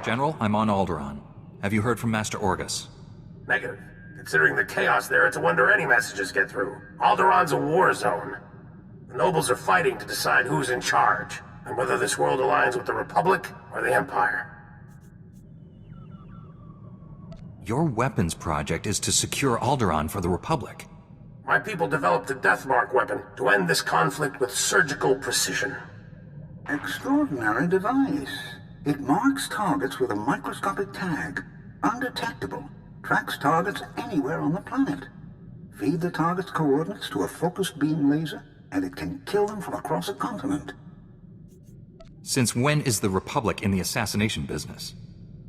General, I'm on Alderaan. Have you heard from Master Orgus? Negative. Considering the chaos there, it's a wonder any messages get through. Alderaan's a war zone. The nobles are fighting to decide who's in charge, and whether this world aligns with the Republic or the Empire. Your weapons project is to secure Alderaan for the Republic. My people developed a Deathmark weapon to end this conflict with surgical precision. Extraordinary device. It marks targets with a microscopic tag. Undetectable. Tracks targets anywhere on the planet. Feed the target's coordinates to a focused beam laser, and it can kill them from across a continent. Since when is the Republic in the assassination business?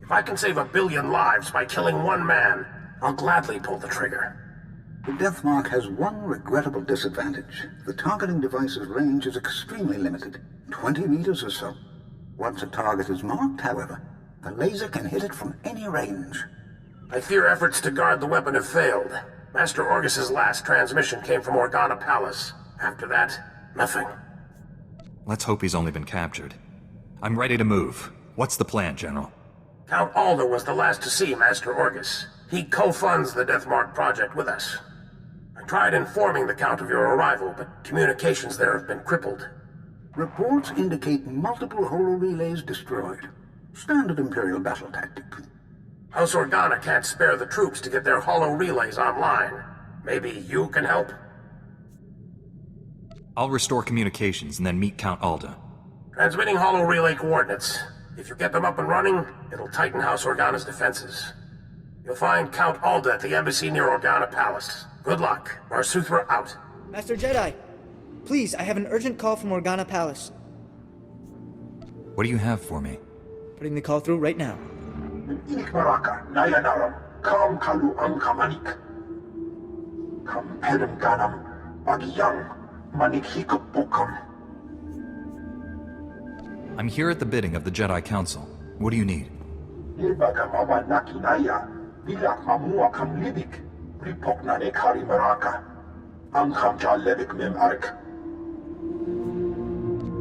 If I can save 1 billion lives by killing one man, I'll gladly pull the trigger. The Deathmark has one regrettable disadvantage. The targeting device's range is extremely limited, 20 meters or so. Once a target is marked, however, the laser can hit it from any range. I fear efforts to guard the weapon have failed. Master Orgus's last transmission came from Organa Palace. After that, nothing. Let's hope he's only been captured. I'm ready to move. What's the plan, General? Count Alder was the last to see Master Orgus. He co-funds the Deathmark project with us. I tried informing the Count of your arrival, but communications there have been crippled. Reports indicate multiple holo-relays destroyed. Standard Imperial battle tactic. House Organa can't spare the troops to get their holo-relays online. Maybe you can help? I'll restore communications and then meet Count Alda. Transmitting holo-relay coordinates. If you get them up and running, it'll tighten House Organa's defenses. You'll find Count Alda at the embassy near Organa Palace. Good luck. Swtor out. Master Jedi, please, I have an urgent call from Organa Palace. What do you have for me? Putting the call through right now. Inikmaraka, Nayanaram, Kam Kalu Amkamanik. Kam Pedam Ganam, Bagiyang, Manik Hikapokam. I'm here at the bidding of the Jedi Council. What do you need? Nirbaga Mama Nakinaya, Bilak Mamua Kam Libik, Ripoknane Kari Maraka, Amkam Jalevik Mem Arik.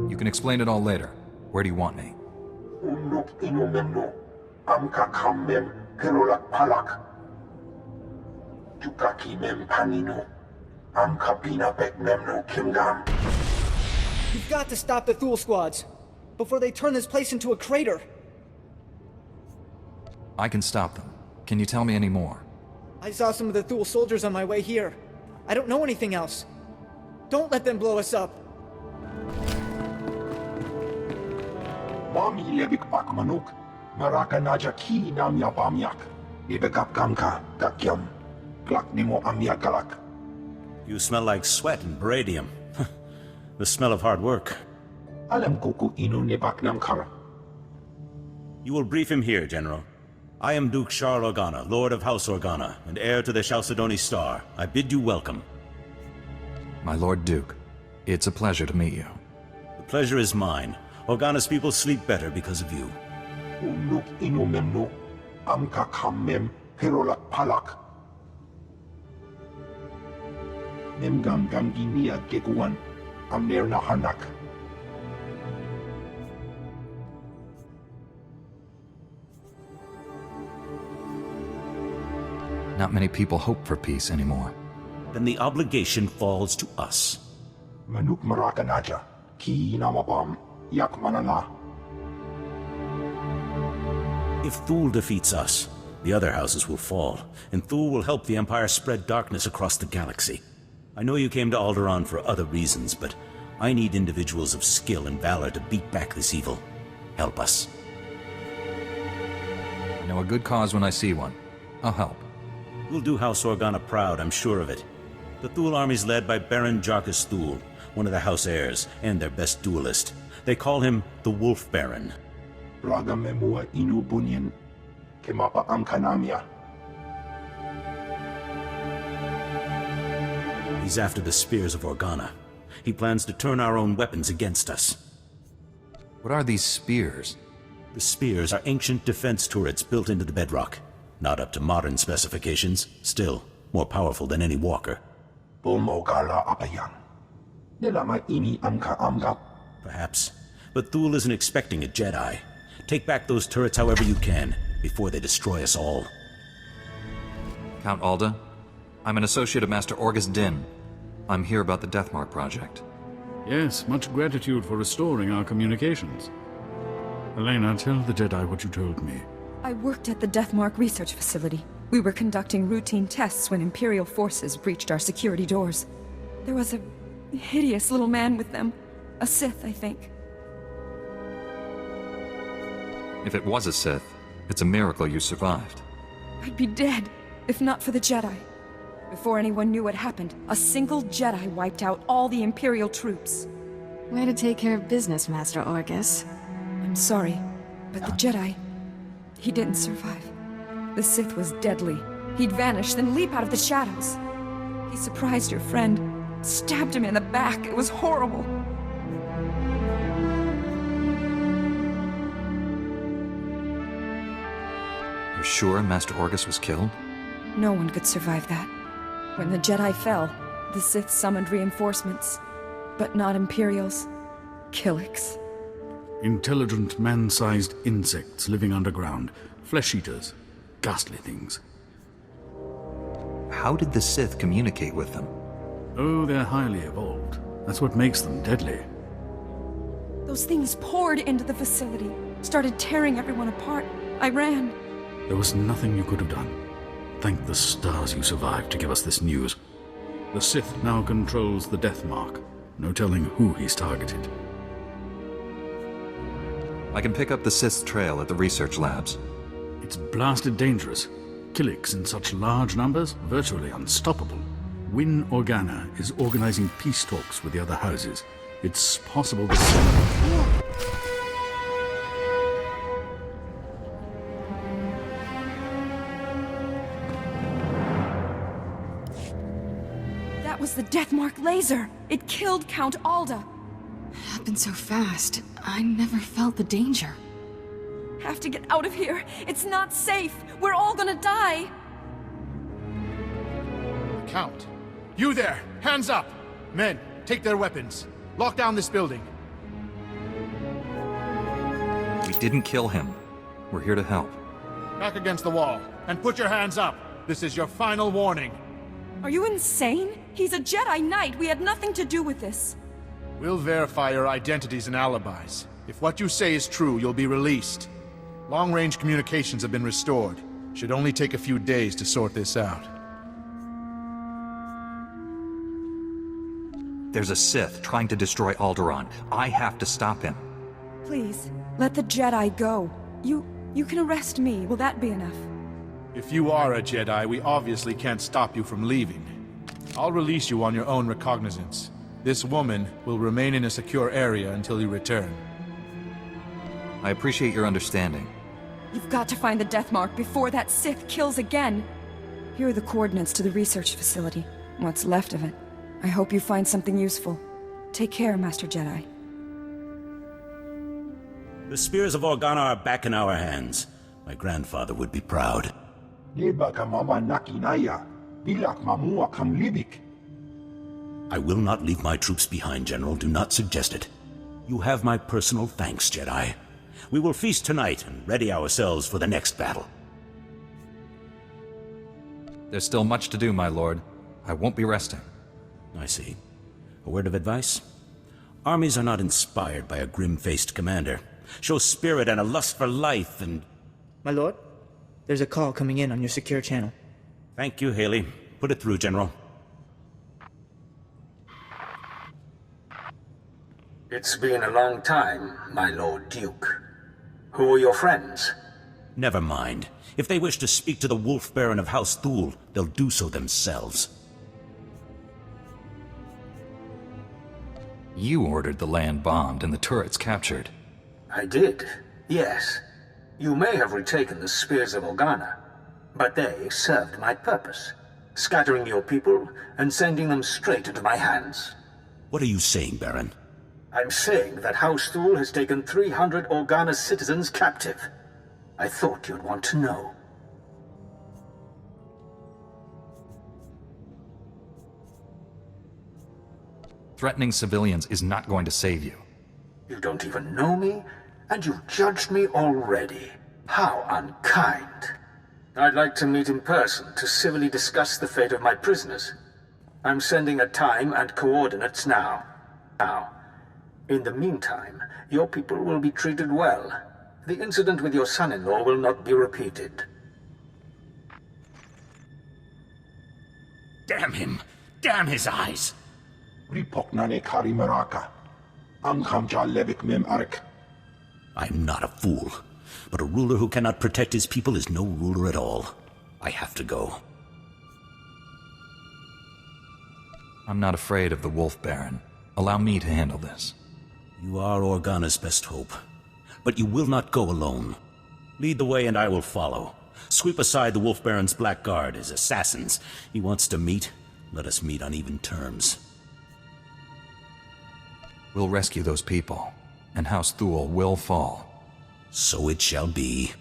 You can explain it all later. Where do you want me? Unuk Inumemno, Amka Kam Mem Perolak Palak. Jukaki Mem Panino, Amka Bina Bek Memno Kimgam. You've got to stop the Thule squads before they turn this place into a crater. I can stop them. Can you tell me any more? I saw some of the Thule soldiers on my way here. I don't know anything else. Don't let them blow us up. Mami Levik Bakmanuk, Maraka Naja Ki Namya Bamyak, Ibekap Gamka, Gakyam, Glak Nemo Amyakalak. You smell like sweat and beradium. The smell of hard work. Alam Kuku Inu Nebak Namkara. You will brief him here, General. I am Duke Shar Organa, Lord of House Organa, and heir to the Chalcedony Star. I bid you welcome. My Lord Duke, it's a pleasure to meet you. The pleasure is mine. Organa's people sleep better because of you. Unuk Inu Memno, Amka Kamem, Perolak Palak. Nemgam Gamginia Geguan, Amner Nahanak. Not many people hope for peace anymore. Then the obligation falls to us. Manuk Marakanaja, Ki Namabam, Yak Manana. If Thule defeats us, the other houses will fall, and Thule will help the Empire spread darkness across the galaxy. I know you came to Alderaan for other reasons, but I need individuals of skill and valor to beat back this evil. Help us. I know a good cause when I see one. I'll help. You'll do House Organa proud, I'm sure of it. The Thule army's led by Baron Jarkus Thule, one of the House heirs, and their best duelist. They call him the Wolf Baron. Raga Memua Inu Bunyan, Kemapa Amkanamia. He's after the spears of Organa. He plans to turn our own weapons against us. What are these spears? The spears are ancient defense turrets built into the bedrock. Not up to modern specifications, still more powerful than any walker. Bomogala Apayang. Nilama Ini Amka Amga. Perhaps. But Thule isn't expecting a Jedi. Take back those turrets however you can, before they destroy us all. Count Alda, I'm an associate of Master Orgus Din. I'm here about the Deathmark project. Yes, much gratitude for restoring our communications. Elena, tell the Jedi what you told me. I worked at the Deathmark research facility. We were conducting routine tests when Imperial forces breached our security doors. There was a hideous little man with them. A Sith, I think. If it was a Sith, it's a miracle you survived. I'd be dead, if not for the Jedi. Before anyone knew what happened, a single Jedi wiped out all the Imperial troops. Way to take care of business, Master Orgus. I'm sorry, but the Jedi... he didn't survive. The Sith was deadly. He'd vanish, then leap out of the shadows. He surprised your friend, stabbed him in the back. It was horrible. You're sure Master Orgus was killed? No one could survive that. When the Jedi fell, the Sith summoned reinforcements. But not Imperials. Killiks. Intelligent, man-sized insects living underground. Flesh-eaters. Ghastly things. How did the Sith communicate with them? Oh, they're highly evolved. That's what makes them deadly. Those things poured into the facility, started tearing everyone apart. I ran. There was nothing you could have done. Thank the stars you survived to give us this news. The Sith now controls the Deathmark. No telling who he's targeted. I can pick up the Sith's trail at the research labs. It's blasted dangerous. Killiks in such large numbers, virtually unstoppable. Win Organa is organizing peace talks with the other houses. It's possible to... That was the Deathmark laser! It killed Count Alda! Happened so fast. I never felt the danger. Have to get out of here! It's not safe! We're all gonna die! Count! You there! Hands up! Men, take their weapons. Lock down this building. We didn't kill him. We're here to help. Back against the wall, and put your hands up! This is your final warning. Are you insane? He's a Jedi Knight! We had nothing to do with this! We'll verify your identities and alibis. If what you say is true, you'll be released. Long-range communications have been restored. Should only take a few days to sort this out. There's a Sith trying to destroy Alderaan. I have to stop him. Please, let the Jedi go. You can arrest me. Will that be enough? If you are a Jedi, we obviously can't stop you from leaving. I'll release you on your own recognizance. This woman will remain in a secure area until you return. I appreciate your understanding. You've got to find the Deathmark before that Sith kills again. Here are the coordinates to the research facility. What's left of it. I hope you find something useful. Take care, Master Jedi. The spears of Organa are back in our hands. My grandfather would be proud. I will not leave my troops behind, General. Do not suggest it. You have my personal thanks, Jedi. We will feast tonight and ready ourselves for the next battle. There's still much to do, my lord. I won't be resting. I see. A word of advice? Armies are not inspired by a grim-faced commander. Show spirit and a lust for life and... My lord, there's a call coming in on your secure channel. Thank you, Haley. Put it through, General. It's been a long time, my Lord Duke. Who are your friends? Never mind. If they wish to speak to the Wolf Baron of House Thule, they'll do so themselves. You ordered the land bombed and the turrets captured. I did, yes. You may have retaken the Spears of Organa, but they served my purpose, scattering your people and sending them straight into my hands. What are you saying, Baron? I'm saying that House Thule has taken 300 Organa citizens captive. I thought you'd want to know. Threatening civilians is not going to save you. You don't even know me, And you've judged me already. How unkind. I'd like to meet in person to civilly discuss the fate of my prisoners. I'm sending a time and coordinates now. In the meantime, your people will be treated well. The incident with your son-in-law will not be repeated. Damn him! Damn his eyes! Ripoknane kari maraka. Anghamja levik mem ark. I'm not a fool, but a ruler who cannot protect his people is no ruler at all. I have to go. I'm not afraid of the Wolf Baron. Allow me to handle this. You are Organa's best hope, but you will not go alone. Lead the way and I will follow. Sweep aside the Wolf Baron's black guard, his assassins. He wants to meet. Let us meet on even terms. We'll rescue those people, and House Thule will fall. So it shall be.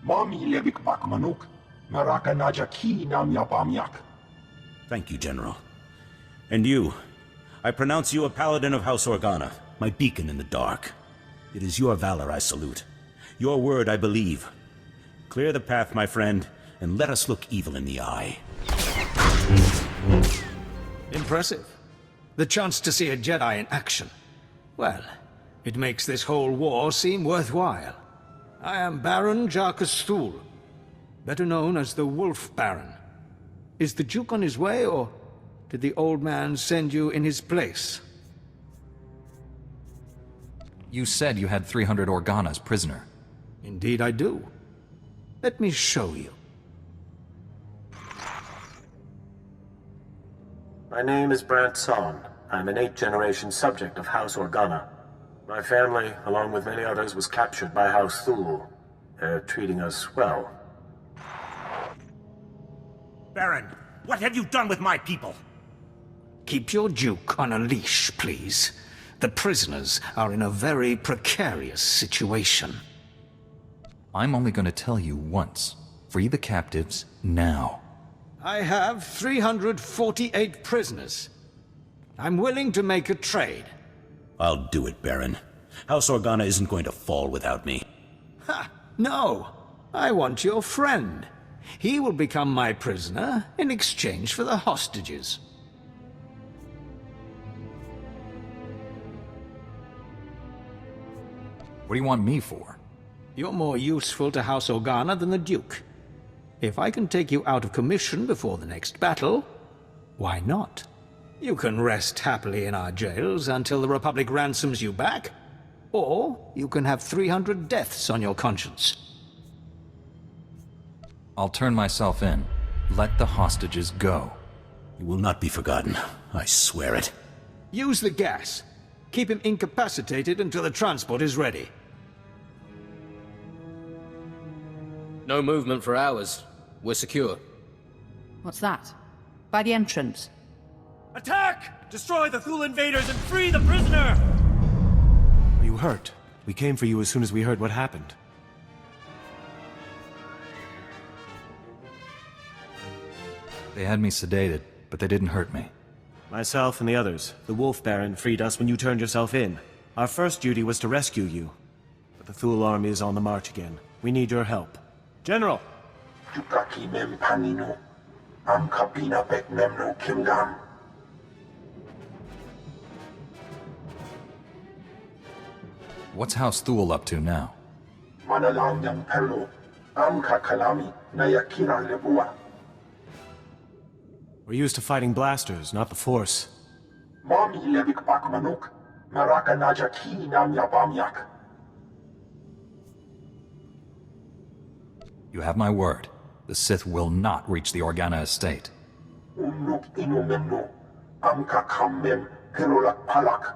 Mami levik bakmanuk. Maraka naja ki nam yapamyak. Thank you, General. And you, I pronounce you a paladin of House Organa, my beacon in the dark. It is your valor I salute. Your word I believe. Clear the path, my friend, and let us look evil in the eye. Impressive. The chance to see a Jedi in action. Well, it makes this whole war seem worthwhile. I am Baron Jarkus Thule, better known as the Wolf Baron. Is the Duke on his way, or did the old man send you in his place? You said you had 300 Organas prisoner. Indeed I do. Let me show you. My name is Brant Son. I'm an 8th-generation subject of House Organa. My family, along with many others, was captured by House Thule. They're treating us well. Baron, what have you done with my people? Keep your Duke on a leash, please. The prisoners are in a very precarious situation. I'm only going to tell you once. Free the captives now. I have 348 prisoners. I'm willing to make a trade. I'll do it, Baron. House Organa isn't going to fall without me. Ha! No! I want your friend. He will become my prisoner in exchange for the hostages. What do you want me for? You're more useful to House Organa than the Duke. If I can take you out of commission before the next battle, why not? You can rest happily in our jails until the Republic ransoms you back, or you can have 300 deaths on your conscience. I'll turn myself in. Let the hostages go. You will not be forgotten. I swear it. Use the gas. Keep him incapacitated until the transport is ready. No movement for hours. We're secure. What's that? By the entrance. Attack! Destroy the Thule invaders and free the prisoner! Are you hurt? We came for you as soon as we heard what happened. They had me sedated, but they didn't hurt me. Myself and the others, the Wolf Baron, freed us when you turned yourself in. Our first duty was to rescue you. But the Thule army is on the march again. We need your help. General! Yukaki mem panino. Am kapina bek memno kimgam. What's House Thule up to now? Manalang yang perlo. Am kakalami na yakina lebua. We're used to fighting blasters, not the Force. Mami levik bakmanuk. Maraka naja ki nam yapamyak. You have my word. The Sith will not reach the Organa estate. Unuk inu memno. Am kakam mem perolak palak.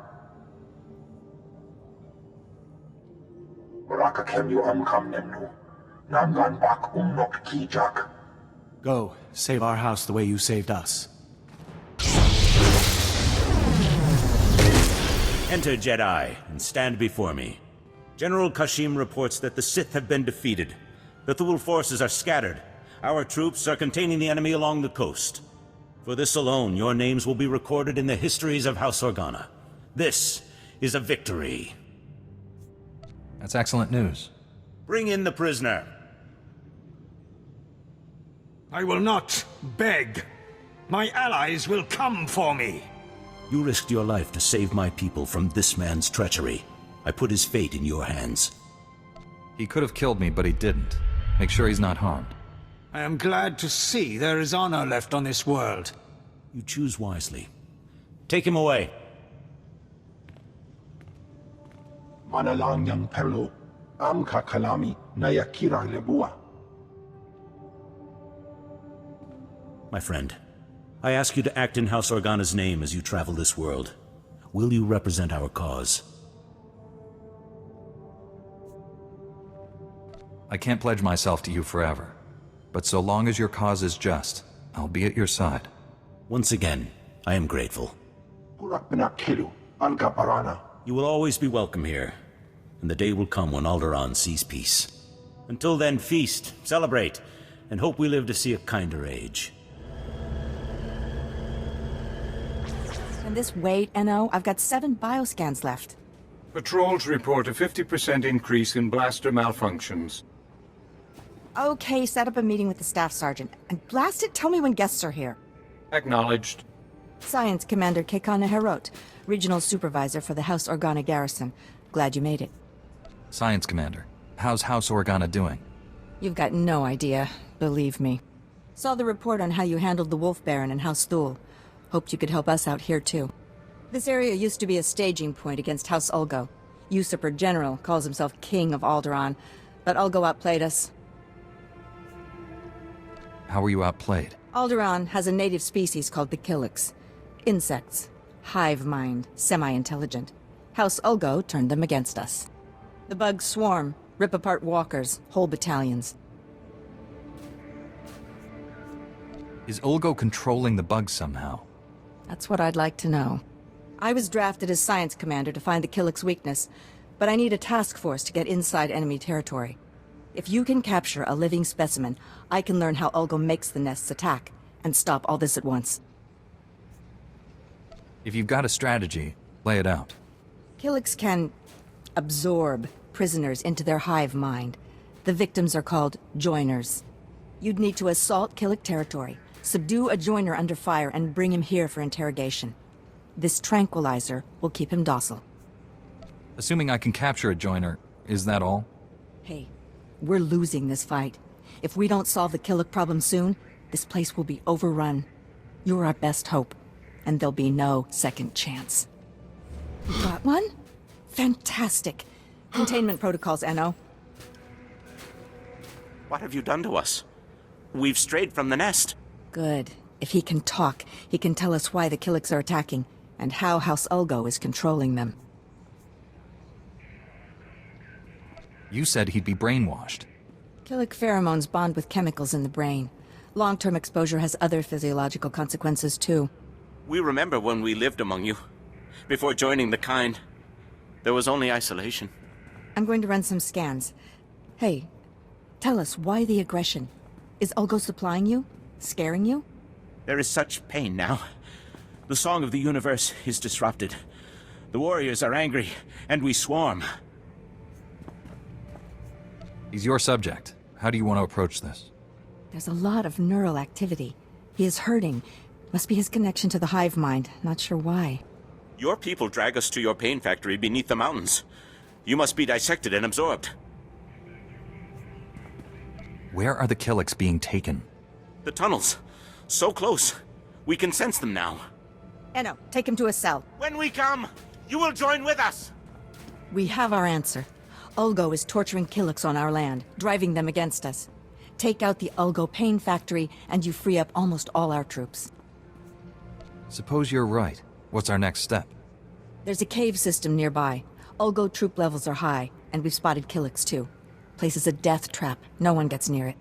Maraka kemyu am kam nemno. Namgan bak umnok kijak. Go, save our house the way you saved us. Enter, Jedi, and stand before me. General Kashim reports that the Sith have been defeated. The Thule forces are scattered. Our troops are containing the enemy along the coast. For this alone, your names will be recorded in the histories of House Organa. This is a victory. That's excellent news. Bring in the prisoner. I will not beg. My allies will come for me. You risked your life to save my people from this man's treachery. I put his fate in your hands. He could have killed me, but he didn't. Make sure he's not harmed. I am glad to see there is honor left on this world. You choose wisely. Take him away. Manalang yang perlu, am kakalami nayakira lebua. My friend, I ask you to act in House Organa's name as you travel this world. Will you represent our cause? I can't pledge myself to you forever, but so long as your cause is just, I'll be at your side. Once again, I am grateful. You will always be welcome here, and the day will come when Alderaan sees peace. Until then, feast, celebrate, and hope we live to see a kinder age. And this wait, NO, I've got 7 bioscans left. Patrols report a 50% increase in blaster malfunctions. Okay, set up a meeting with the staff sergeant. And blast it, tell me when guests are here. Acknowledged. Science Commander Kekana Herot, Regional Supervisor for the House Organa Garrison. Glad you made it. Science Commander, how's House Organa doing? You've got no idea, believe me. Saw the report on how you handled the Wolf Baron and House Thule. Hoped you could help us out here too. This area used to be a staging point against House Ulgo. Usurper General calls himself King of Alderaan, but Ulgo outplayed us. How were you outplayed? Alderaan has a native species called the Killix. Insects. Hive mind. Semi-intelligent. House Ulgo turned them against us. The bugs swarm, rip apart walkers, whole battalions. Is Ulgo controlling the bugs somehow? That's what I'd like to know. I was drafted as Science Commander to find the Killix weakness, but I need a task force to get inside enemy territory. If you can capture a living specimen, I can learn how Ulgo makes the nests attack, and stop all this at once. If you've got a strategy, lay it out. Killix can absorb prisoners into their hive mind. The victims are called joiners. You'd need to assault Killix territory, subdue a joiner under fire, and bring him here for interrogation. This tranquilizer will keep him docile. Assuming I can capture a joiner, is that all? Hey, we're losing this fight. If we don't solve the Killix problem soon, this place will be overrun. You're our best hope, and there'll be no second chance. You got one? Fantastic. Containment protocols, NO. What have you done to us? We've strayed from the nest. Good. If he can talk, he can tell us why the Killix are attacking, and how House Ulgo is controlling them. You said he'd be brainwashed. Killix pheromones bond with chemicals in the brain. Long-term exposure has other physiological consequences, too. We remember when we lived among you. Before joining the kind, there was only isolation. I'm going to run some scans. Hey, tell us, why the aggression? Is Ulgo supplying you? Scaring you? There is such pain now. The song of the universe is disrupted. The warriors are angry, and we swarm. He's your subject. How do you want to approach this? There's a lot of neural activity. He is hurting. Must be his connection to the hive mind. Not sure why. Your people drag us to your pain factory beneath the mountains. You must be dissected and absorbed. Where are the Killix being taken? The tunnels. So close. We can sense them now. Eno, take him to a cell. When we come, you will join with us. We have our answer. Ulgo is torturing Killix on our land, driving them against us. Take out the Ulgo pain factory, and you free up almost all our troops. Suppose you're right. What's our next step? There's a cave system nearby. Ulgo troop levels are high, and we've spotted Killix too. Place is a death trap. No one gets near it.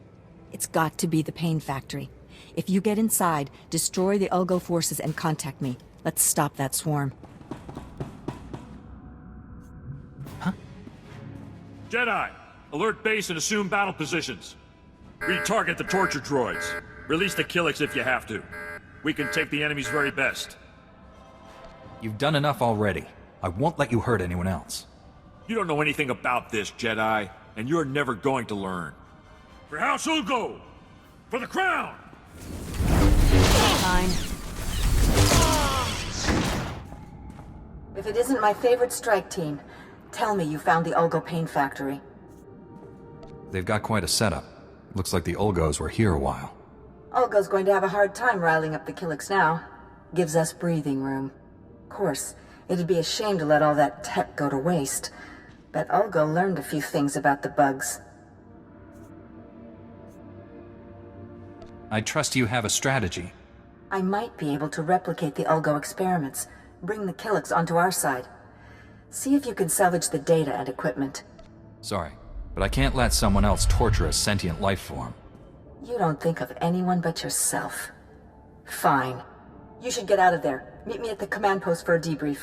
It's got to be the pain factory. If you get inside, destroy the Ulgo forces and contact me. Let's stop that swarm. Jedi, alert base and assume battle positions. Retarget the torture droids. Release the Killix if you have to. We can take the enemy's very best. You've done enough already. I won't let you hurt anyone else. You don't know anything about this, Jedi, and you're never going to learn. For House Ulgo! For the crown! Fine. If it isn't my favorite strike team, tell me you found the Ulgo paint factory. They've got quite a setup. Looks like the Ulgos were here a while. Ulgo's going to have a hard time riling up the Killiks now. Gives us breathing room. Of course, it'd be a shame to let all that tech go to waste. But Ulgo learned a few things about the bugs. I trust you have a strategy. I might be able to replicate the Ulgo experiments, bring the Killiks onto our side. See if you can salvage the data and equipment. Sorry, but I can't let someone else torture a sentient life form. You don't think of anyone but yourself. Fine. You should get out of there. Meet me at the command post for a debrief.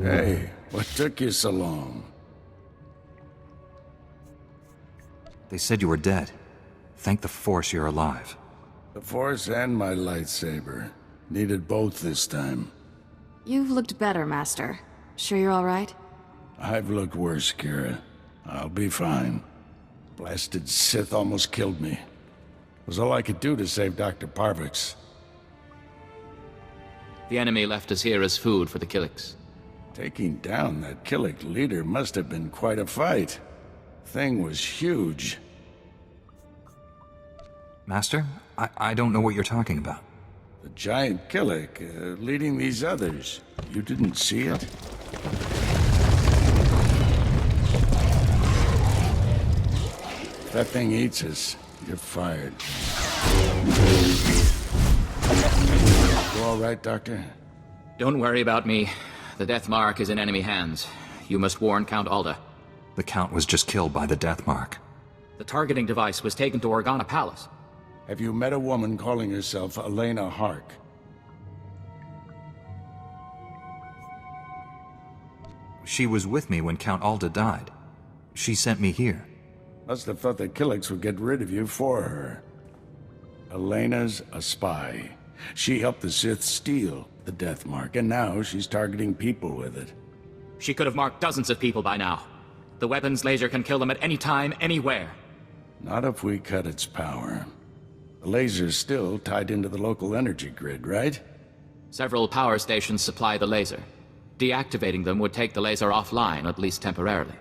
Hey, what took you so long? They said you were dead. Thank the Force you're alive. The Force and my lightsaber. Needed both this time. You've looked better, Master. Sure you're alright? I've looked worse, Kira. I'll be fine. Blasted Sith almost killed me. It was all I could do to save Dr. Parvix. The enemy left us here as food for the Killiks. Taking down that Killik leader must have been quite a fight. Thing was huge. Master, I don't know what you're talking about. The giant Killik, leading these others. You didn't see it? If that thing eats us, you're fired. You all right, Doctor? Don't worry about me. The Death Mark is in enemy hands. You must warn Count Alda. The Count was just killed by the Death Mark. The targeting device was taken to Organa Palace. Have you met a woman calling herself Elena Hark? She was with me when Count Alda died. She sent me here. Must have thought the Killiks would get rid of you for her. Elena's a spy. She helped the Sith steal the Death Mark, and now she's targeting people with it. She could have marked dozens of people by now. The weapon's laser can kill them at any time, anywhere. Not if we cut its power. The laser's still tied into the local energy grid, right? Several power stations supply the laser. Deactivating them would take the laser offline, at least temporarily.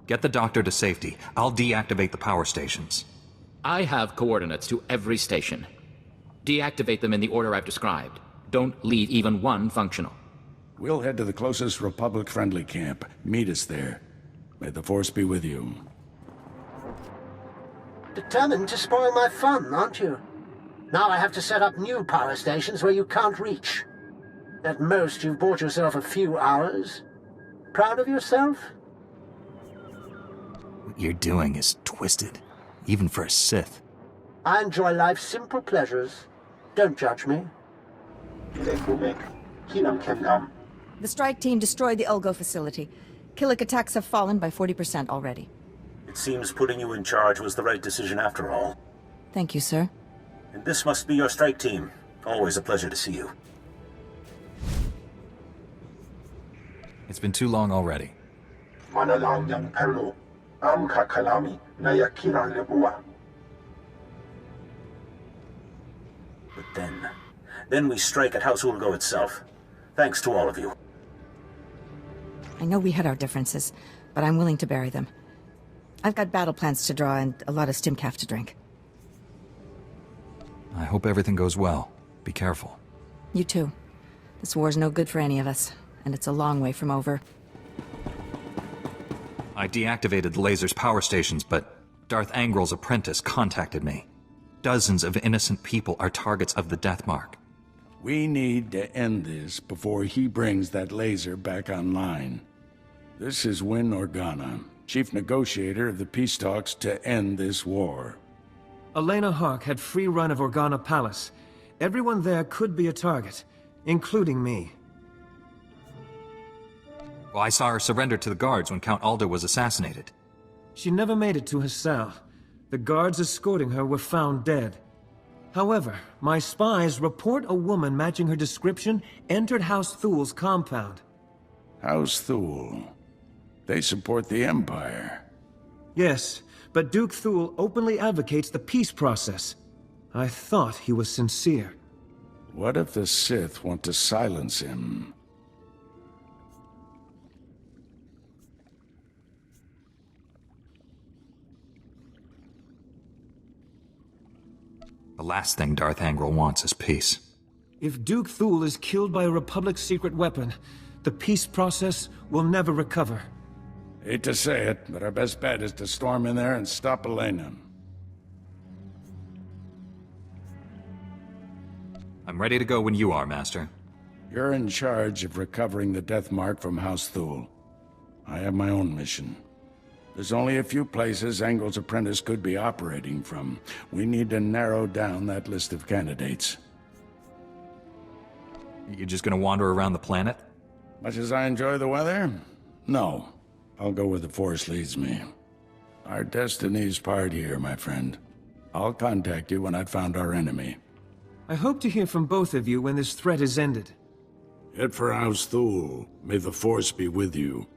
Get the doctor to safety. I'll deactivate the power stations. I have coordinates to every station. Deactivate them in the order I've described. Don't leave even one functional. We'll head to the closest Republic-friendly camp. Meet us there. May the Force be with you. Determined to spoil my fun, aren't you? Now I have to set up new power stations where you can't reach. At most, you've bought yourself a few hours. Proud of yourself? What you're doing is twisted, even for a Sith. I enjoy life's simple pleasures. Don't judge me. The strike team destroyed the Ulgo facility. Killik attacks have fallen by 40% already. It seems putting you in charge was the right decision after all. Thank you, sir. And this must be your strike team. Always a pleasure to see you. It's been too long already. But then we strike at House Ulgo itself. Thanks to all of you. I know we had our differences, but I'm willing to bury them. I've got battle plans to draw and a lot of stimcaf to drink. I hope everything goes well. Be careful. You too. This war's no good for any of us, and it's a long way from over. I deactivated the laser's power stations, but Darth Angrel's apprentice contacted me. Dozens of innocent people are targets of the Death Mark. We need to end this before he brings that laser back online. This is Win Organa, chief negotiator of the peace talks to end this war. Elena Hark had free run of Organa Palace, Everyone there could be a target, including me. Well, I saw her surrender to the guards when Count Alder was assassinated. She never made it to her cell. The guards escorting her were found dead. However, my spies report a woman matching her description entered House Thul's compound. House Thul. They support the Empire. Yes, but Duke Thul openly advocates the peace process. I thought he was sincere. What if the Sith want to silence him? The last thing Darth Angral wants is peace. If Duke Thul is killed by a Republic secret weapon, the peace process will never recover. Hate to say it, but our best bet is to storm in there and stop Elena. I'm ready to go when you are, Master. You're in charge of recovering the Death Mark from House Thul. I have my own mission. There's only a few places Angel's apprentice could be operating from. We need to narrow down that list of candidates. You just gonna wander around the planet? Much as I enjoy the weather? No. I'll go where the Force leads me. Our destinies part here, my friend. I'll contact you when I've found our enemy. I hope to hear from both of you when this threat is ended. Head for House Thul. May the Force be with you.